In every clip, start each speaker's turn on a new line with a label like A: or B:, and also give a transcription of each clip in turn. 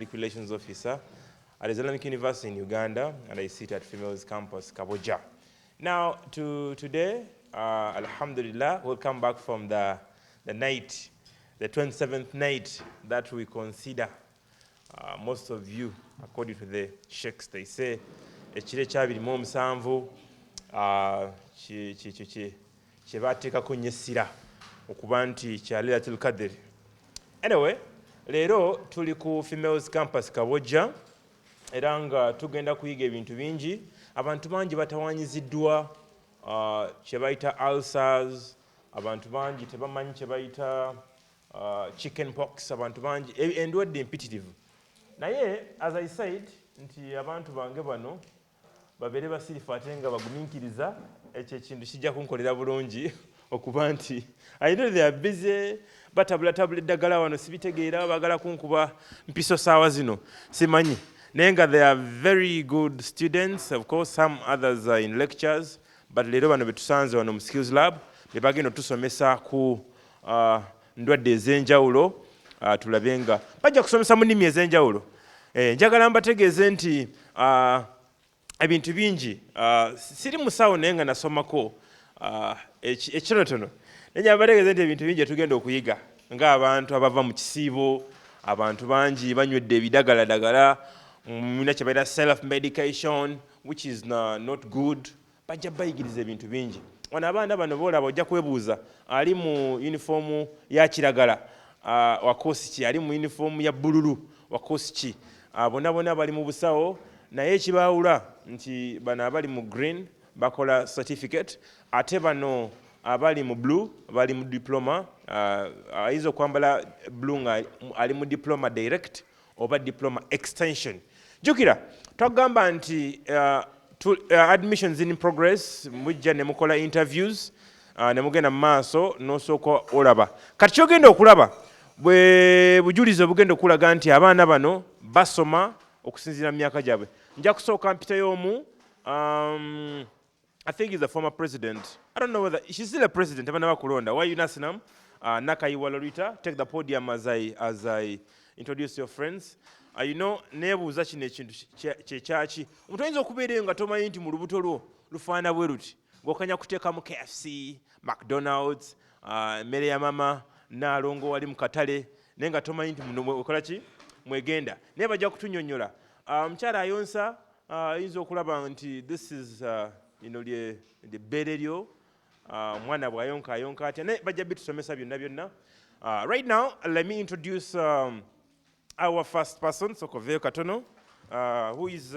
A: Public Relations Officer at Islamic University in Uganda, and I sit at Females Campus-Kabojja. Now, today, Alhamdulillah, we'll come back from the night, the 27th night that we consider, most of you, according to the sheikhs, they say, ekire kyabirimu omusanvu kye baateekako nnyo essira okuba nti kya Lailatul Qadr. Anyway, leero tuli ku Females Campus-Kabojja era nga tugenda kuyiga ebintu bingi. Abantu bangi batawanyiziddwa kye bayita ulcers, abantu bangi tebamanyi kye bayita chicken pox, abantu bangi endwadde empitirivu. Naye as I said nti abantu bange bano babeere basirifu ate nga bagumiikiriza, ekyo ekintu kijja kunkolera bulungi okuba nti I know they are busy batabulatabula eddagala wano sibitegeera baagala kunkuba mpiso saawa zino simanyi naye nga they are very good students. Of course some others are in lectures, but leero bano betusanze wano mu skills lab be bagenda otusomesa ku ndwadde ez'enjawulo. Tulabe nga bajja kusomesa mu nnimi ez'enjawulo. Njagala mbategeeze nti ebintu bingi siri musawo naye nga nasomako ekitonotono. Naye mbategeeze nti ebintu bingi tugenda okuyiga ng'abantu abava mu kisiibo, abantu bangi banywedde ebidagaladagala, mulina kye bayita self medication which is not good. Bajja bayigiriza ebintu bingi. Wano abaana bano boolaba ojja kwebuuza ali mu yunifoomu ya kiragala wa koosi ki, ali mu yunifoomu ya bbululu wa koosi ki. Bonna bonna bali mu busawo, naye ekibaawula nti bano abali mu green bakola certificate, ate bano abali mu blue bali mu diploma. Ayinza okwambala blue nga ali mu diploma direct oba diploma extension. Jjukira twagamba nti admissions in progress, mujja ne mukola interviews ne mugenda mu maaso n'osooka olaba. Kati kyogenda okulaba bwe bujulizi obugenda okulaga nti abaana bano basoma okusinziira mu myaka gyabwe. Nja kusooka mpitayo omu, I think he's a former president. I don't know whether she's still a president. Abana bakulonda. Why you nasinam? Nakaiwa Lorita, take the podium as I introduce your friends. You know, nebuuza kino ekintu kyeki. Omuntu ayinza okubeera nga tomanyi nti mu lubuto lwo lufaana bwe luti. Ng'okanya kuteekamu KFC, McDonald's, emmere ya mama, Naalongo wali mu katale, naye nga tomanyi nti muno mwekola ki? Mwegenda. Naye bajja kutunnyonnyola. Mukyala ayonsa ayinza okulaba nti this is the bbeere lyo, omwana bw'ayonka ayonka atya, naye bajja bitusomesa byonna byonna. Right now, let me introduce our first person, Sokoveyo Katono, who is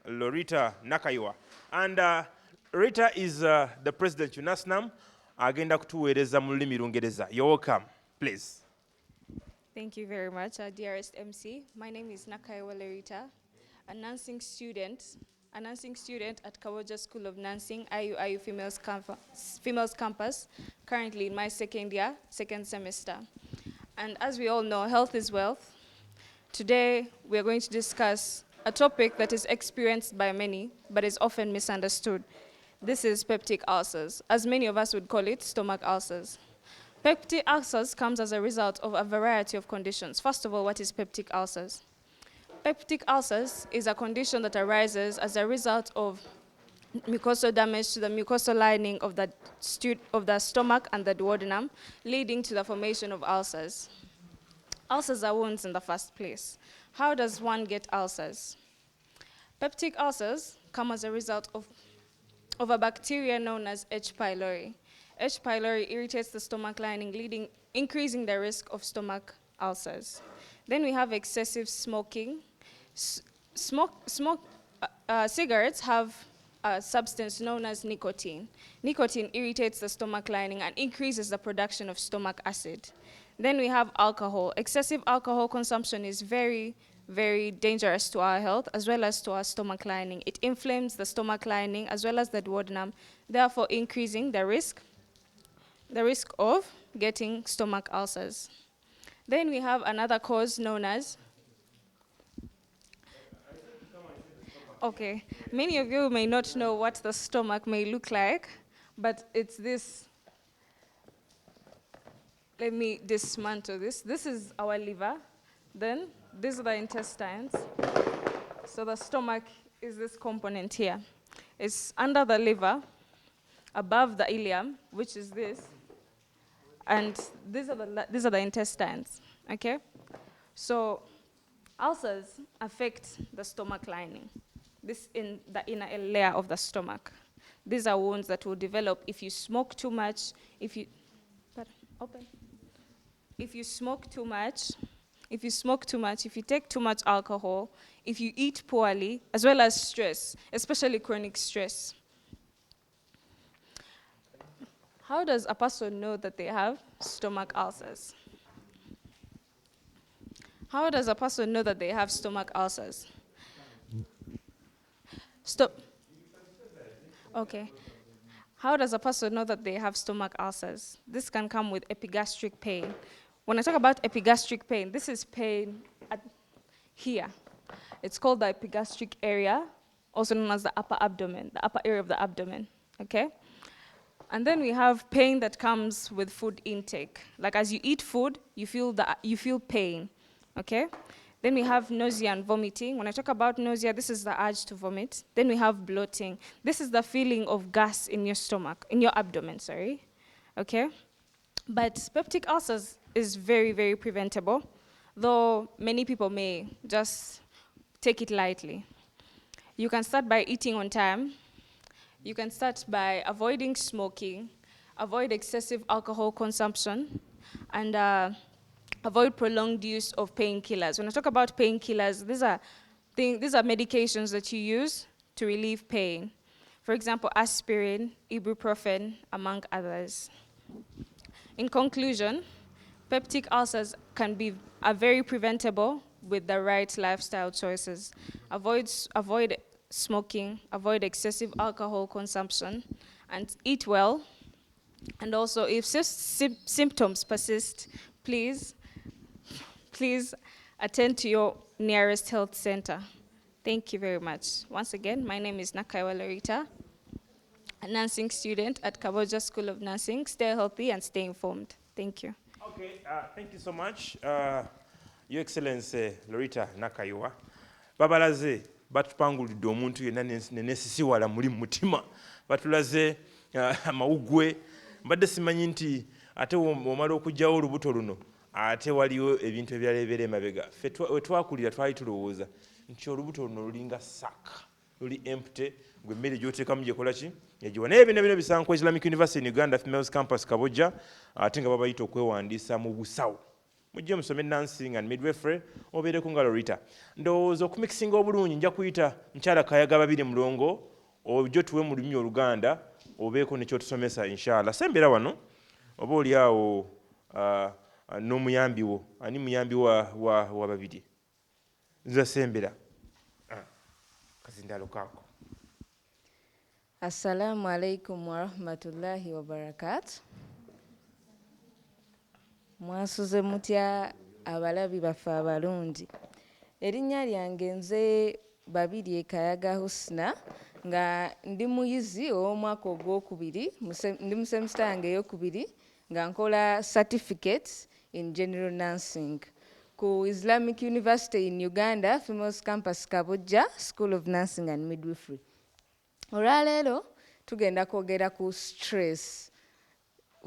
A: Lorita Nakaiwa. And Rita is the president UNASNAM. Agenda kutuweereza mu lulimi Lungereza. You're welcome, please.
B: Thank you very much, our dearest MC. My name is Nakaiwa Lorita, a nursing student at Kabojja School of Nursing, Iuiu Females Campus, currently in my second year, second semester. And as we all know, health is wealth. Today, we are going to discuss a topic that is experienced by many, but is often misunderstood. This is peptic ulcers, as many of us would call it, stomach ulcers. Peptic ulcers comes as a result of a variety of conditions. First of all, what is peptic ulcers? Peptic ulcers is a condition that arises as a result of mucosal damage to the mucosal lining of the stomach and the duodenum, leading to the formation of ulcers. Ulcers are wounds in the first place. How does one get ulcers? Peptic ulcers come as a result of a bacteria known as H. pylori. H. pylori irritates the stomach lining, increasing the risk of stomach ulcers. Then we have excessive smoking. Cigarettes have a substance known as nicotine. Nicotine irritates the stomach lining and increases the production of stomach acid. Then we have alcohol. Excessive alcohol consumption is very, very dangerous to our health as well as to our stomach lining. It inflames the stomach lining as well as the duodenum, therefore increasing the risk of getting stomach ulcers. Then we have another cause known as, okay, many of you may not know what the stomach may look like, but it's this. Let me dismantle this. This is our liver. Then these are the intestines. So the stomach is this component here. It's under the liver, above the ileum, which is this, and these are the intestines, okay? So ulcers affect the stomach lining, this in the inner layer of the stomach. These are wounds that will develop if you smoke too much, if you smoke too much, if you take too much alcohol, if you eat poorly, as well as stress, especially chronic stress. How does a person know that they have stomach ulcers? How does a person know that they have stomach ulcers? Stop. Okay. How does a person know that they have stomach ulcers? This can come with epigastric pain. When I talk about epigastric pain, this is pain here. It's called the epigastric area, also known as the upper abdomen, the upper area of the abdomen, okay? And then we have pain that comes with food intake. Like as you eat food, you feel pain, okay? Then we have nausea and vomiting. When I talk about nausea, this is the urge to vomit. Then we have bloating. This is the feeling of gas in your stomach, in your abdomen, sorry, okay? But peptic ulcers is very, very preventable, though many people may just take it lightly. You can start by eating on time. You can start by avoiding smoking, avoid excessive alcohol consumption, and avoid prolonged use of painkillers. When I talk about painkillers, these are medications that you use to relieve pain. For example, aspirin, ibuprofen, among others. In conclusion, peptic ulcers are very preventable with the right lifestyle choices. Avoid smoking, avoid excessive alcohol consumption, and eat well. And also, if symptoms persist, please attend to your nearest health center. Thank you very much. Once again, my name is Nakaiwa Lorita, a nursing student at Kabojja School of Nursing. Stay healthy and stay informed. Thank you.
A: Okay, thank you so much, Your Excellency Lorita Nakaiwa. Babalaze batupangulidde omuntu yenna nesisiwala muli mutima batulaze amawugwe mbadde simanyi nti ate omala okugyawo olubuto luno ate waliwo ebintu ebirala ebibeera emabega ffe wetwakulira twali tulowooza nti olubuto luno lulinga saka luli empty gwe emmere gyoteekamu gyekola ki egiwa naye bino bisanga ku Islamic University in Uganda Females Campus-Kabojja ate nga babayita okwewandiisa mu busawo mujje musome nursing and midwifery obeereko nga Lorita. Ndowooza okumikisinga obulungi nja kuyita mukyala Kayaga babiri mulongo ojjo tuwe mu lulimi Oluganda obeeko nekyotusomesa inshallah. Sembera wano oba oli awo n'omuyambi wo ani muyambi wa babiri nza sembera kazindalo kako.
C: Assalamu alaikum wa rahmatullahi wa barakatuh. Mwasuze mutya abalabi baffe abalungi. Erinnya lyange nze Babirye Kayaga Husna nga ndi muyizi ow'omwaka ogwokubiri ndi mu semester yange ey'okubiri nga nkola certificate in general nursing ku Islamic University in Uganda Females Campus-Kabojja School of Nursing and Midwifery. Olwaleero tugenda kwogera ku stress.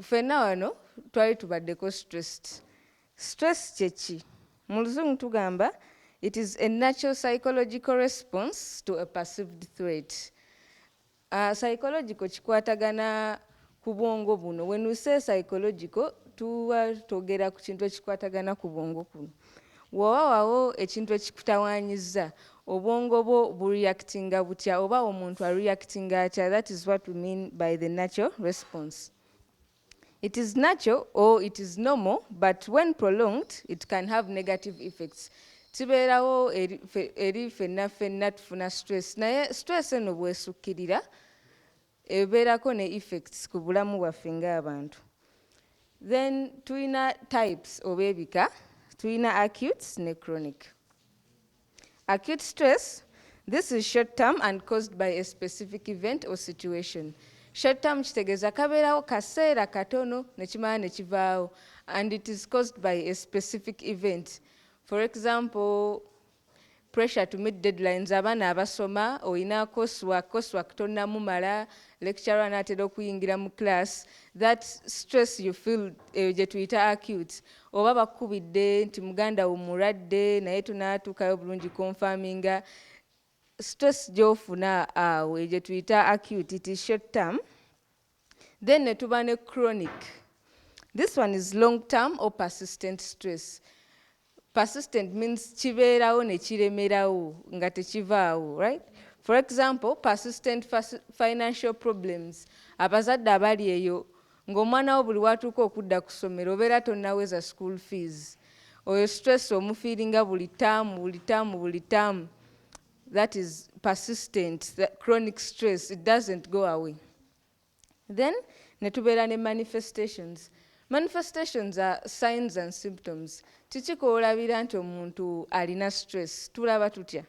C: Ffenna wano twali tubaddeko stressed. Stress kyeki? Mu Luzungu tugamba it is a natural psychological response to a perceived threat. Psychological kikwatagana ku bwongo buno. When we say psychological, tuba twogera ku kintu ekikwatagana ku bwongo kuno. Wawaawo ekintu ekikutawaanyizza obwongo bwo bureactinga butya oba omuntu areactinga atya. That is what we mean by the natural response. It is natural or it is normal, but when prolonged, it can have negative effects. Tibeerawo eri ffenna tufuna stress. Naye stress eno bw'esukkirira ebeerako ne effects ku bulamu bwaffe ng'abantu. Then tuyina types oba ebika. Tuyina acute ne chronic. Acute stress, this is short term and caused by a specific event or situation. Short term kitegeeza kabeerawo kaseera katono ne kimala ne kivaawo, and it is caused by a specific event. For example, pressure to meet deadlines, abaana abasoma oyina coursework tonnamumala, lecturer n'atera okuyingira mu class, that stress you feel gye tuyita acute, oba bakubidde nti muganda wo mulwadde naye tunaatuukayo bulungi confirminga, stress gy'ofuna awo gye tuyita acute, it is short term. Then ne tuba ne chronic. This one is long term or persistent stress. Persistent means kibeerawo ne kiremerawo nga tekivaawo, right? For example, persistent financial problems. Abazadde abali eyo ng'omwana wo buli watuuka okudda ku ssomero obeera tonnaweza school fees. Oyo stress omufiiringa buli taamu. That is persistent, that chronic stress. It doesn't go away. Then ne tubeera ne manifestations. Manifestations are signs and symptoms. Kiki koolabira nti omuntu alina stress? Tulaba tutya?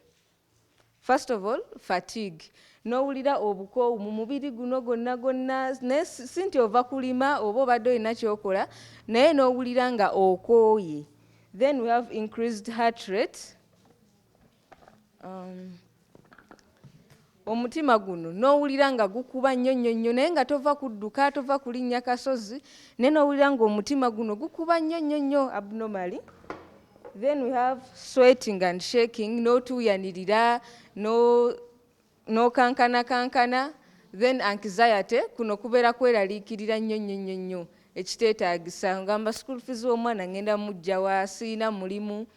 C: First of all, fatigue. N'owulira obukoowu mu mubiri guno gwonna naye si nti ova kulima oba obadde olina ky'okola naye n'owulira nga okooye. Then we have increased heart rate. Omutima guno n'owulira nga gukuba nnyo naye nga tova kudduka tova kulinnya kasozi naye n'owulira nga omutima guno gukuba nnyo abnormally. Then we have sweating and shaking, n'otuuyanirira n'okankana. Then anxiety, kuno kubeera kweraliikirira nnyo ekiteetaagisa ngamba school fees w'omwana ngenda mujja wa siina mulimu,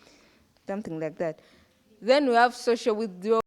C: something like that. Then we have social withdrawal.